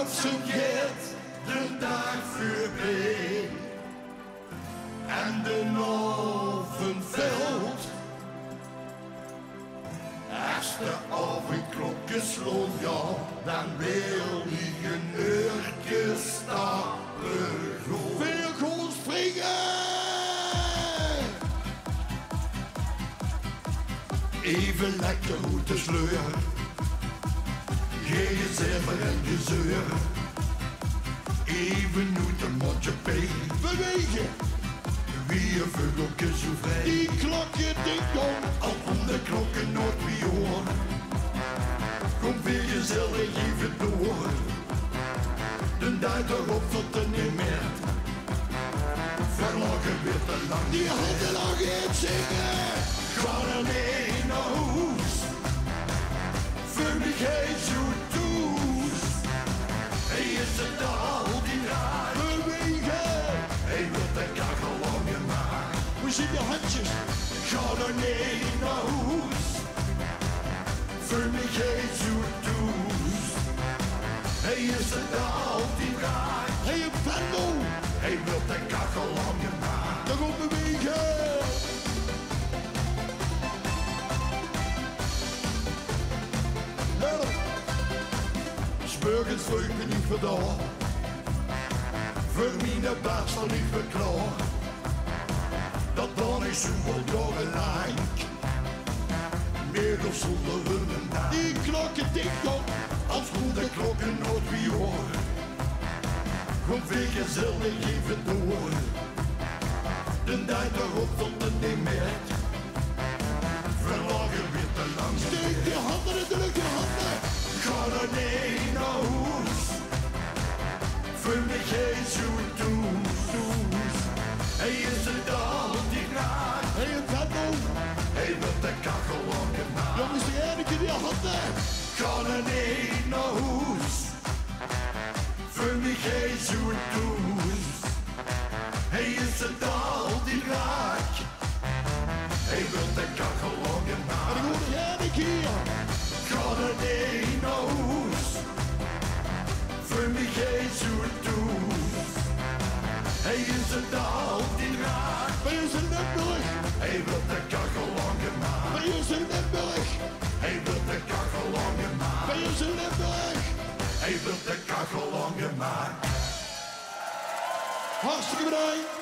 Plotseling gaat de dag voorbij en de oven valt. Als de avondklokken slaan, ja, dan wil ik een uurtje stappen gaan. Veel gewoon springen! Even lekker goed te sleuren. Geen gezever en gezeur. Even uit een mondje pijn. Bewegen! Wie een vogeltje zo vrij. Die klokje ding-dong. Al om de klokken nooit meer hoor. Kom weer gezellig even door. De dag erop tot er niet meer. Verlagen weer te lang. Die handen nog eens zingen. Ga er mee naar huis. Voor mij geen zo toes. Hij is het al die draai. Bewegen. Hij wil de kachel om je maag. Hoe zit je handjes? Ga er mee naar huis. Voor mij geen zo toes. Hij is het al die draai. Hij een pendel. Hij wil de kachel om je maag. Daarom bewegen. Burgers sluipen niet vandaan. Voor mijn baas al niet verklaar. Dat dan is zo wel jarenlang. Meer of zonder hun dag. Die klokken tikken als goede klokken nooit weer hoor. Kom weer gezellig even door. De dag erop tot het niet meer. Verlagen weer te lang. Steek die handen in de lucht, die handen. Ga er niet naar huis. Voor mij geen zo toes. Hij is het al die graag. Hij een pendel. Hij wil de kachel om je maag. Jongens, die ene keer die handen. Ga er niet naar huis. Voor mij geen zo toes. Hij is het al die graag. Hij wil de kachel om je maag. En ik hoor die ene keer. Ga er niet naar huis. Voor mij geen zo toes. Hij is het al die raakt. Bij ons in Limburg. Hij wil de kachel om je maag. Bij ons in Limburg. Hij wil de kachel om je maag. Bij ons in Limburg. Hij wil de kachel om je maag. Hartstikke bedankt.